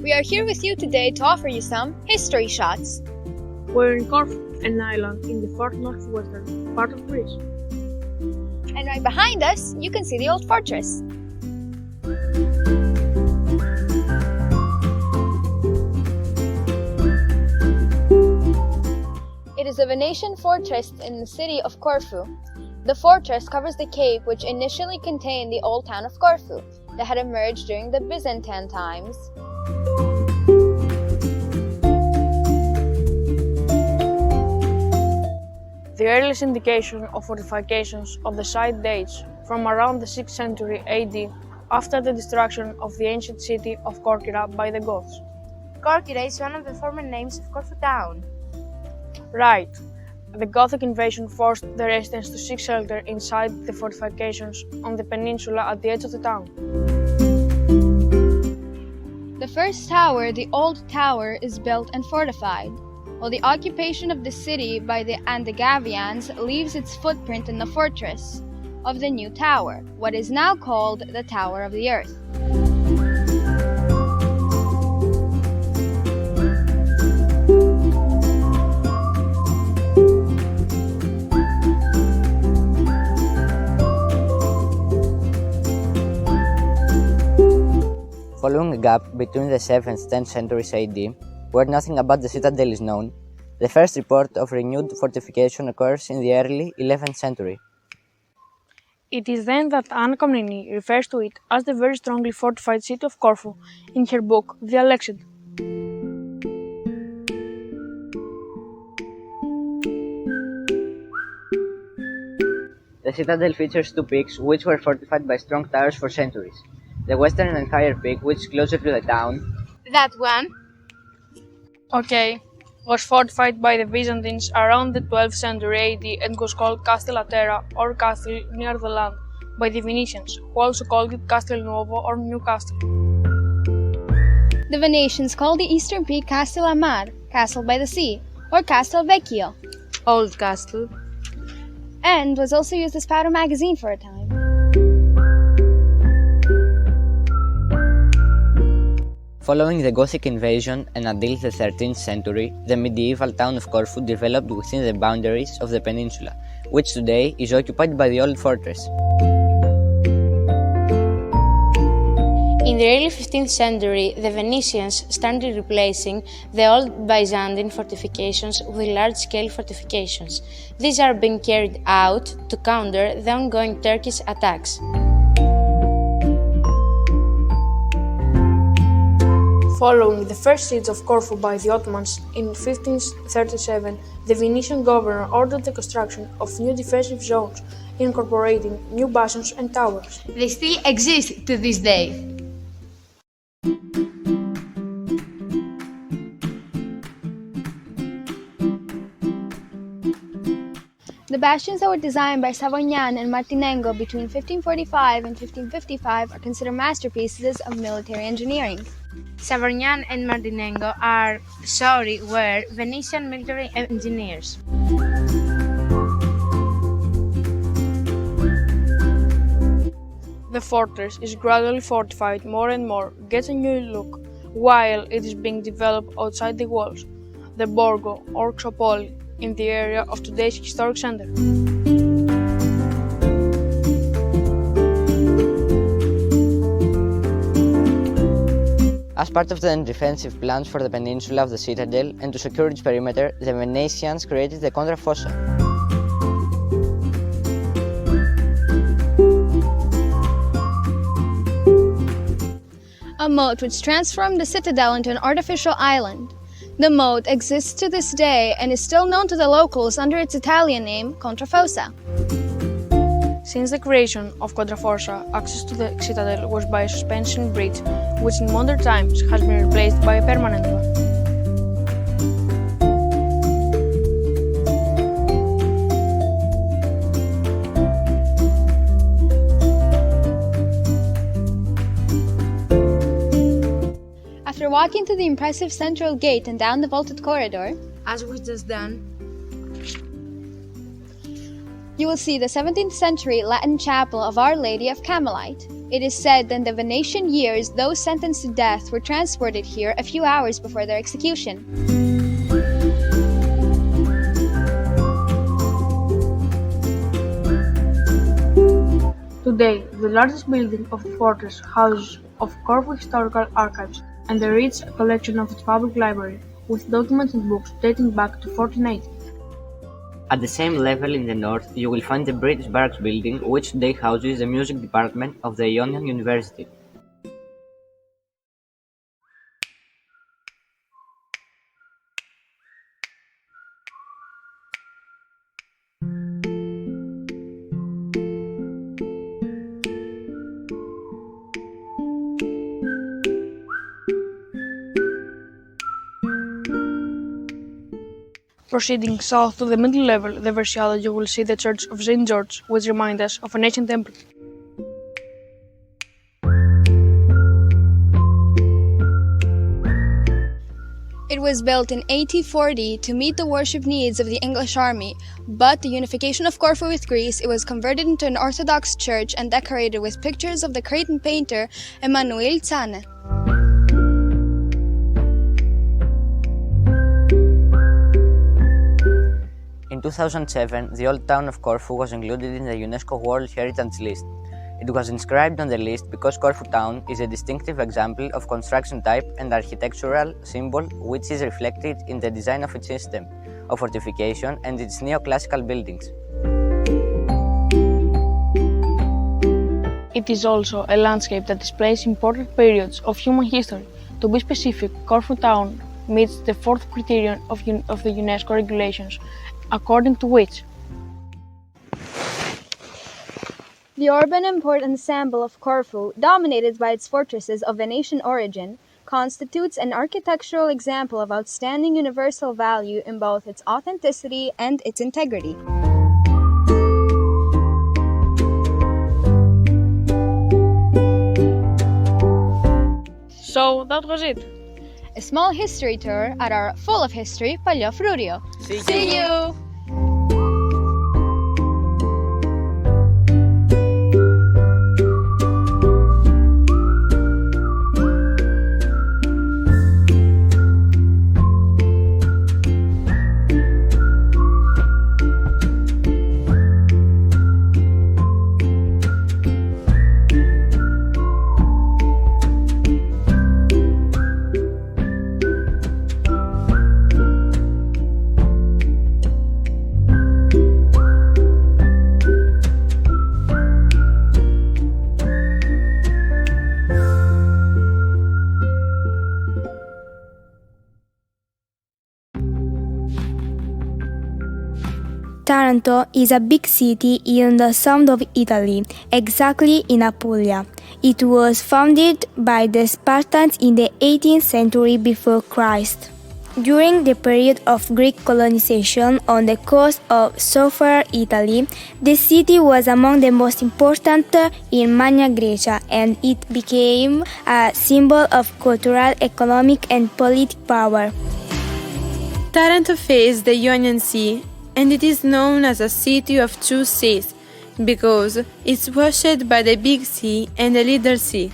We are here with you today to offer you some history shots. We're in Corfu, an island in the far northwestern part of Greece. And right behind us, you can see the old fortress. It is a Venetian fortress in the city of Corfu. The fortress covers the cave which initially contained the old town of Corfu that had emerged during the Byzantine times. The earliest indication of fortifications of the site dates from around the 6th century AD, after the destruction of the ancient city of Corcyra by the Goths. Corcyra is one of the former names of Corfu town. Right. The Gothic invasion forced the residents to seek shelter inside the fortifications on the peninsula at the edge of the town. The first tower, the Old Tower, is built and fortified, while the occupation of the city by the Andegavians leaves its footprint in the fortress of the new tower, what is now called the Tower of the Earth. Following a gap between the 7th and 10th centuries AD, where nothing about the citadel is known, the first report of renewed fortification occurs in the early 11th century. It is then that Anna Komnene refers to it as the very strongly fortified city of Corfu in her book The Alexid. The citadel features two peaks which were fortified by strong towers for centuries. The western and higher peak, which is closer to the town, That one? Okay, was fortified by the Byzantines around the 12th century AD and was called Castel Atera or Castle near the land by the Venetians, who also called it Castel Nuovo or New Castle. The Venetians called the eastern peak Castel a Mar, Castle by the Sea, or Castel Vecchio, Old Castle. and was also used as powder magazine for a time. Following the Gothic invasion and until the 13th century, the medieval town of Corfu developed within the boundaries of the peninsula, which today is occupied by the old fortress. In the early 15th century, the Venetians started replacing the old Byzantine fortifications with large-scale fortifications. These are being carried out to counter the ongoing Turkish attacks. Following the first siege of Corfu by the Ottomans in 1537, the Venetian governor ordered the construction of new defensive zones, incorporating new bastions and towers. They still exist to this day. The bastions that were designed by Savognan and Martinengo between 1545 and 1555 are considered masterpieces of military engineering. Savognan and Martinengo were Venetian military engineers. The fortress is gradually fortified more and more, gets a new look, while it is being developed outside the walls, the Borgo or Xopoli, in the area of today's historic center. As part of the defensive plans for the peninsula of the citadel and to secure its perimeter, the Venetians created the Contrafossa. A moat which transformed the citadel into an artificial island. The moat exists to this day and is still known to the locals under its Italian name, Contrafossa. Since the creation of Contrafossa, access to the citadel was by a suspension bridge, which in modern times has been replaced by a permanent one. walk into the impressive central gate and down the vaulted corridor, as we just done, you will see the 17th century Latin chapel of Our Lady of Camelite. It is said that in the Venetian years, those sentenced to death were transported here a few hours before their execution. Today, the largest building of the fortress houses of Corfu historical archives and a rich collection of its public library, with documents and books dating back to 1480. At the same level in the north, you will find the British Barracks building, which today houses the music department of the Ionian University. Proceeding south to the middle level, the Verciado, you will see the Church of St. George, which reminds us of an ancient temple. It was built in 1840 to meet the worship needs of the English army, but the unification of Corfu with Greece, it was converted into an Orthodox church and decorated with pictures of the Cretan painter Emanuele Zane. In 2007, the old town of Corfu was included in the UNESCO World Heritage List. It was inscribed on the list because Corfu town is a distinctive example of construction type and architectural symbol which is reflected in the design of its system of fortification and its neoclassical buildings. It is also a landscape that displays important periods of human history. To be specific, Corfu town meets the fourth criterion of the UNESCO regulations, according to which The urban and port ensemble of Corfu, dominated by its fortresses of Venetian origin, constitutes an architectural example of outstanding universal value in both its authenticity and its integrity. So that was it. A small history tour at our full of history Palio Frurio. See you! Taranto is a big city in the south of Italy, exactly in Apulia. It was founded by the Spartans in the 18th century before Christ. During the period of Greek colonization on the coast of southern Italy, the city was among the most important in Magna Graecia, and it became a symbol of cultural, economic, and political power. Taranto faces the Ionian Sea, and it is known as a city of two seas because it's washed by the Big Sea and the Little Sea.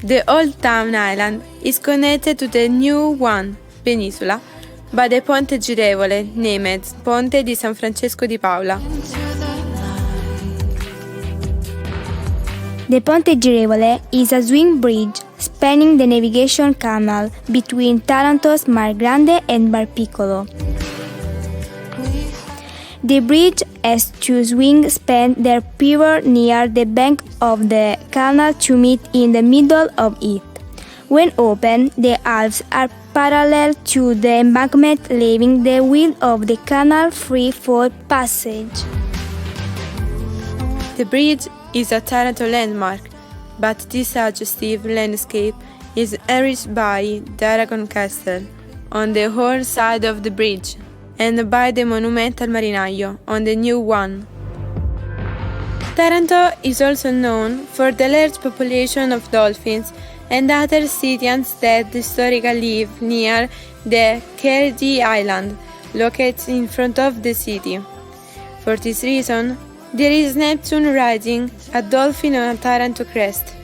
The Old Town Island is connected to the New One Peninsula by the Ponte Girevole, named Ponte di San Francesco di Paola. The Ponte Girevole is a swing bridge spanning the navigation canal between Taranto's Mar Grande and Mar Piccolo. The bridge has two swing spans that pivot near the bank of the canal to meet in the middle of it. When open, the halves are parallel to the embankment, leaving the width of the canal free for passage. The bridge is a Taranto landmark, but this suggestive landscape is enriched by Dragon Castle on the whole side of the bridge, and by the Monumental Marinaio on the new one. Taranto is also known for the large population of dolphins and the other citizens that historically live near the Kerdji Island, located in front of the city. For this reason, there is Neptune riding a dolphin on a Taranto crest.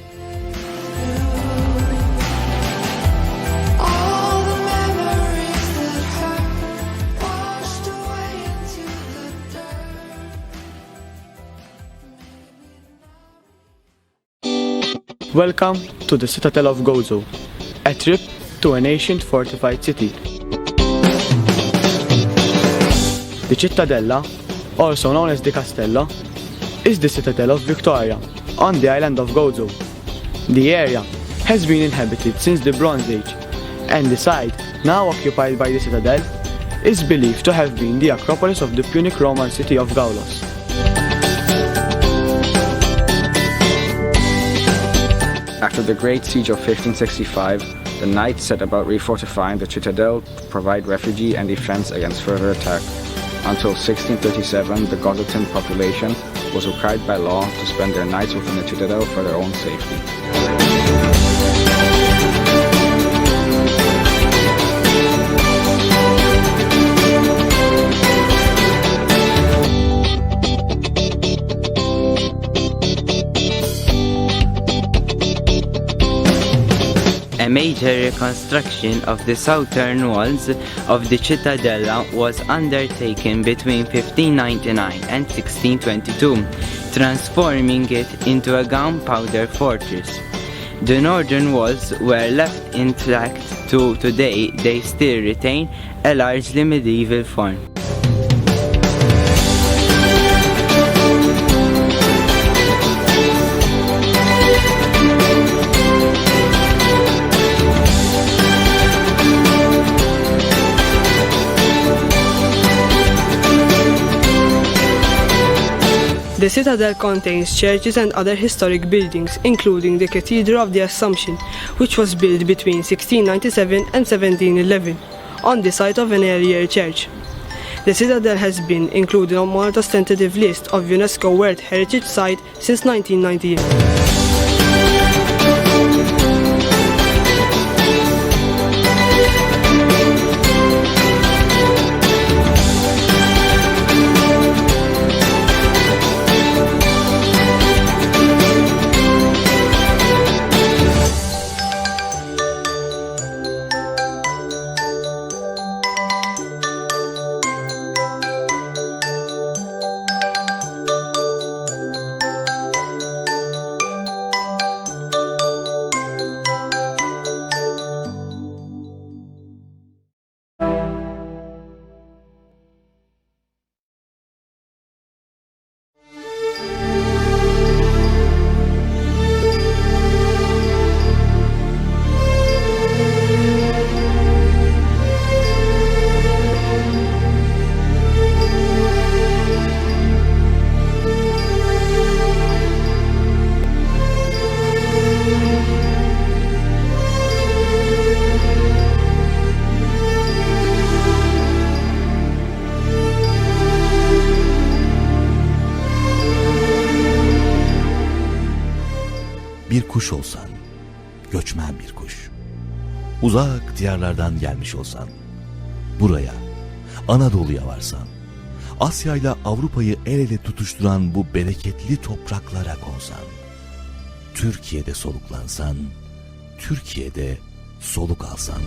Welcome to the Citadel of Gozo, a trip to an ancient fortified city. The Cittadella, also known as the Castella, is the citadel of Victoria on the island of Gozo. The area has been inhabited since the Bronze Age, and the site now occupied by the citadel is believed to have been the acropolis of the Punic Roman city of Gaulos. After the Great Siege of 1565, the knights set about refortifying the citadel to provide refuge and defense against further attack. Until 1637, the Gozotan population was required by law to spend their nights within the citadel for their own safety. A major reconstruction of the southern walls of the Cittadella was undertaken between 1599 and 1622, transforming it into a gunpowder fortress. The northern walls were left intact to today. They still retain a largely medieval form. The citadel contains churches and other historic buildings, including the Cathedral of the Assumption, which was built between 1697 and 1711, on the site of an earlier church. The citadel has been included on Malta's tentative list of UNESCO World Heritage Site since 1998. Bir kuş olsan, göçmen bir kuş, uzak diyarlardan gelmiş olsan, buraya, Anadolu'ya varsan, Asya ile Avrupa'yı el ele tutuşturan bu bereketli topraklara konsan, Türkiye'de soluklansan, Türkiye'de soluk alsan.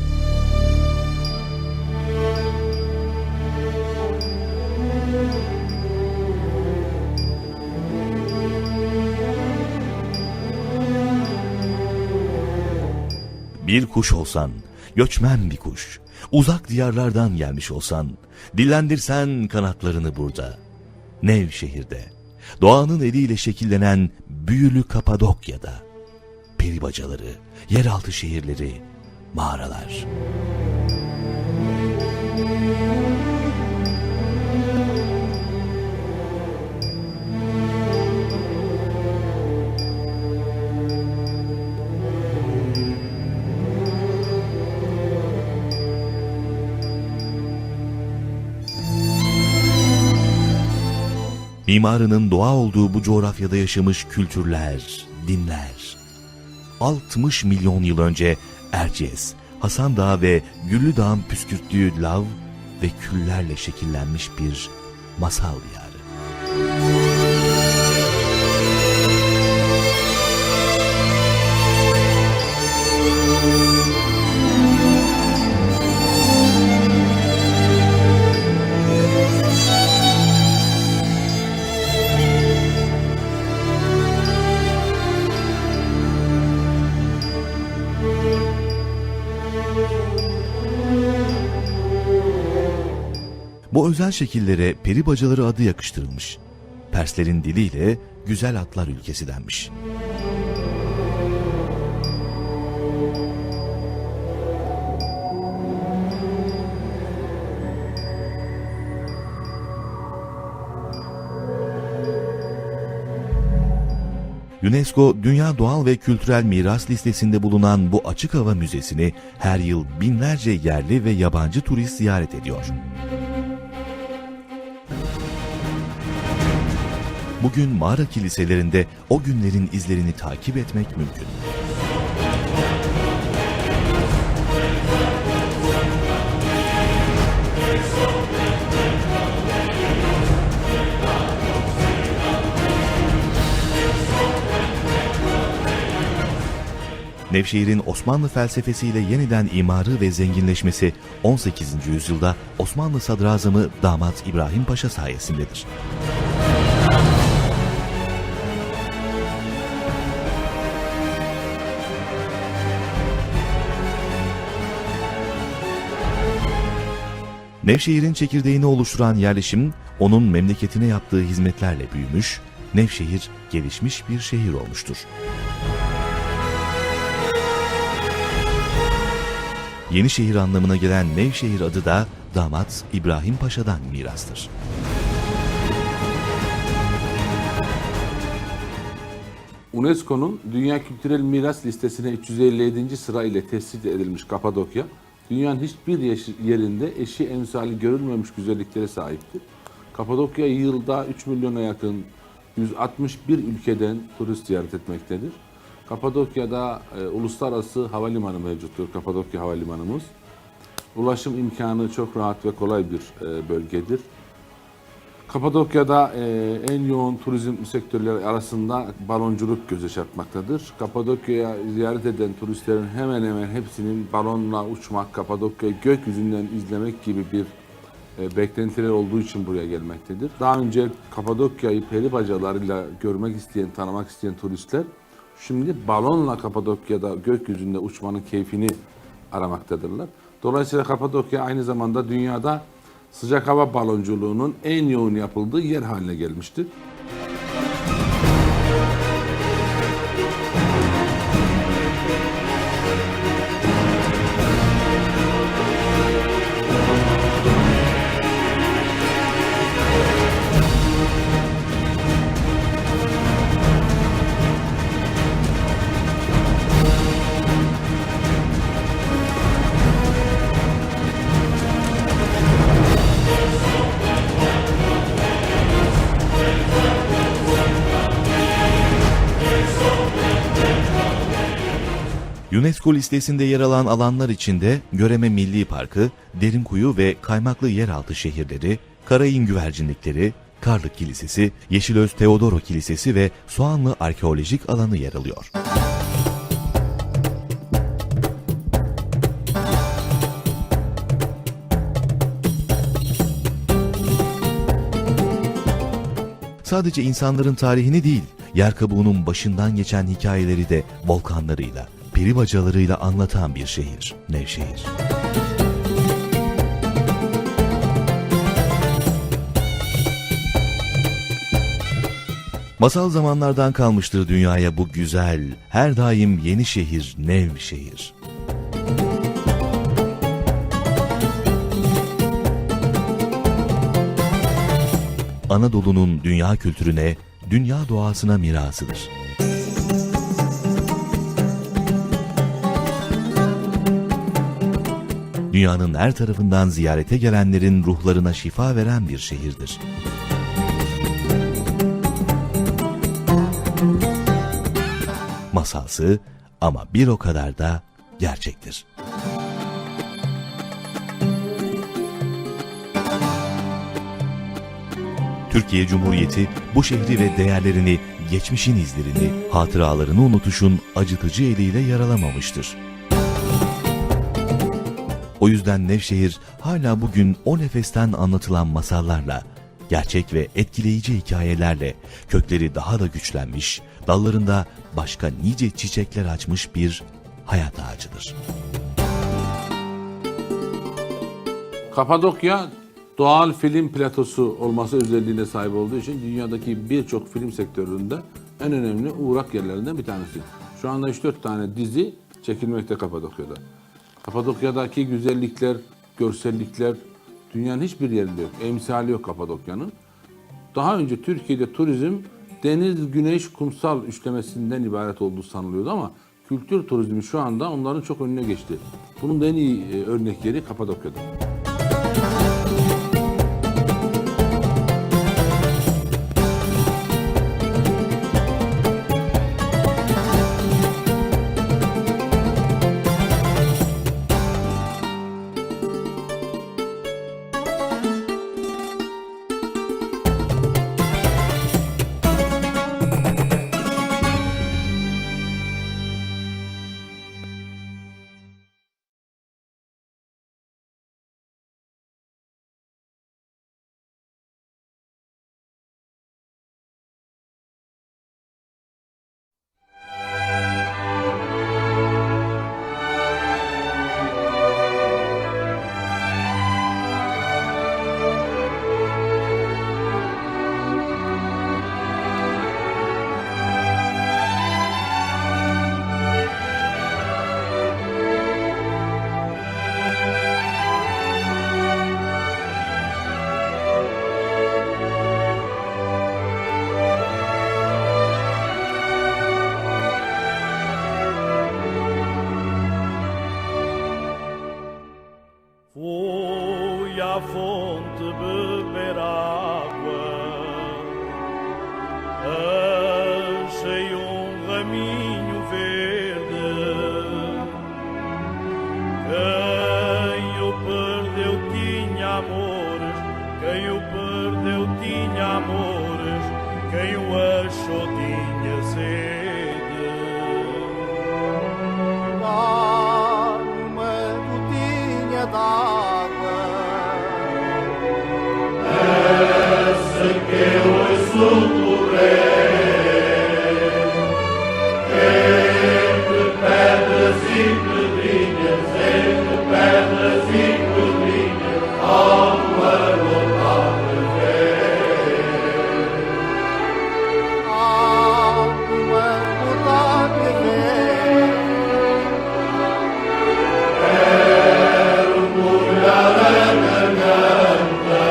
Bir kuş olsan, göçmen bir kuş, uzak diyarlardan gelmiş olsan, dillendirsen kanatlarını burada, Nevşehir'de, doğanın eliyle şekillenen büyülü Kapadokya'da, peri bacaları, yeraltı şehirleri, mağaralar. Mimarının doğa olduğu bu coğrafyada yaşamış kültürler, dinler, 60 milyon yıl önce Erciyes, Hasan Dağı ve Güllü Dağ'ın püskürttüğü lav ve küllerle şekillenmiş bir masal diyarı. Bu özel şekillere peri bacaları adı yakıştırılmış. Perslerin diliyle güzel atlar ülkesi denmiş. UNESCO Dünya Doğal ve Kültürel Miras listesinde bulunan bu açık hava müzesini her yıl binlerce yerli ve yabancı turist ziyaret ediyor. Bugün mağara kiliselerinde o günlerin izlerini takip etmek mümkün. Nevşehir'in Osmanlı felsefesiyle yeniden imarı ve zenginleşmesi 18. yüzyılda Osmanlı Sadrazamı Damat İbrahim Paşa sayesindedir. Nevşehir'in çekirdeğini oluşturan yerleşim, onun memleketine yaptığı hizmetlerle büyümüş, Nevşehir gelişmiş bir şehir olmuştur. Yenişehir anlamına gelen Nevşehir adı da Damat İbrahim Paşa'dan mirastır. UNESCO'nun Dünya Kültürel Miras listesine 357. sıra ile tescil edilmiş Kapadokya, dünyanın hiçbir yerinde eşi emsali görülmemiş güzelliklere sahiptir. Kapadokya yılda 3 milyona yakın 161 ülkeden turist ziyaret etmektedir. Kapadokya'da uluslararası havalimanı mevcuttur, Kapadokya Havalimanımız. Ulaşım imkanı çok rahat ve kolay bir bölgedir. Kapadokya'da en yoğun turizm sektörleri arasında balonculuk göze çarpmaktadır. Kapadokya'ya ziyaret eden turistlerin hemen hemen hepsinin balonla uçmak, Kapadokya'yı gökyüzünden izlemek gibi bir beklentiler olduğu için buraya gelmektedir. Daha önce Kapadokya'yı peri bacalarıyla görmek isteyen, tanımak isteyen turistler şimdi balonla Kapadokya'da gökyüzünde uçmanın keyfini aramaktadırlar. Dolayısıyla Kapadokya aynı zamanda dünyada sıcak hava balonculuğunun en yoğun yapıldığı yer haline gelmiştir. UNESCO listesinde yer alan alanlar içinde Göreme Milli Parkı, Derinkuyu ve Kaymaklı Yeraltı şehirleri, Karayın Güvercinlikleri, Karlık Kilisesi, Yeşilöz Teodoro Kilisesi ve Soğanlı Arkeolojik Alanı yer alıyor. Sadece insanların tarihini değil, yer kabuğunun başından geçen hikayeleri de volkanlarıyla, peri bacalarıyla anlatan bir şehir, Nevşehir. Masal zamanlardan kalmıştır dünyaya bu güzel, her daim yeni şehir, Nevşehir. Anadolu'nun dünya kültürüne, dünya doğasına mirasıdır. Dünyanın her tarafından ziyarete gelenlerin ruhlarına şifa veren bir şehirdir. Masalsı, ama bir o kadar da gerçektir. Türkiye Cumhuriyeti bu şehri ve değerlerini, geçmişin izlerini, hatıralarını unutuşun acıtıcı eliyle yaralamamıştır. O yüzden Nevşehir hala bugün o nefesten anlatılan masallarla, gerçek ve etkileyici hikayelerle kökleri daha da güçlenmiş, dallarında başka nice çiçekler açmış bir hayat ağacıdır. Kapadokya doğal film platosu olması özelliğine sahip olduğu için dünyadaki birçok film sektöründe en önemli uğrak yerlerinden bir tanesi. Şu anda 3-4 tane dizi çekilmekte Kapadokya'da. Kapadokya'daki güzellikler, görsellikler dünyanın hiçbir yerinde yok. Emsali yok Kapadokya'nın. Daha önce Türkiye'de turizm deniz, güneş, kumsal üçlemesinden ibaret olduğu sanılıyordu ama kültür turizmi şu anda onların çok önüne geçti. Bunun da en iyi örnekleri Kapadokya'da. Fui à fonte beber água, achei raminho verde. Quem o perdeu tinha amores, quem o perdeu tinha amores, quem o achou tinha sede. Dá-me uma gotinha d'água, essa que eu ouço correr, entre pedras e pedrinhas, entre pedras e pedrinhas, há uma gota a beber. Há uma gota a beber. Quero molhar a garganta,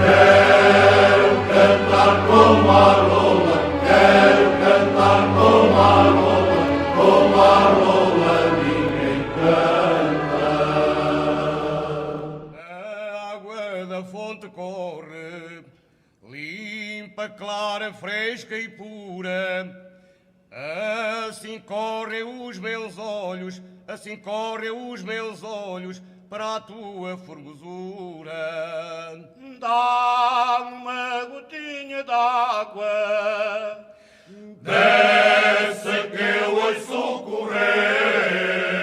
quero cantar como a rola, quero cantar como a rola, como a rola ninguém canta. A água da fonte corre, limpa, clara, fresca e pura. Assim correm os meus olhos, assim correm os meus olhos para a tua formosura. Dá-me uma gotinha d'água, dessa que eu ouço correr,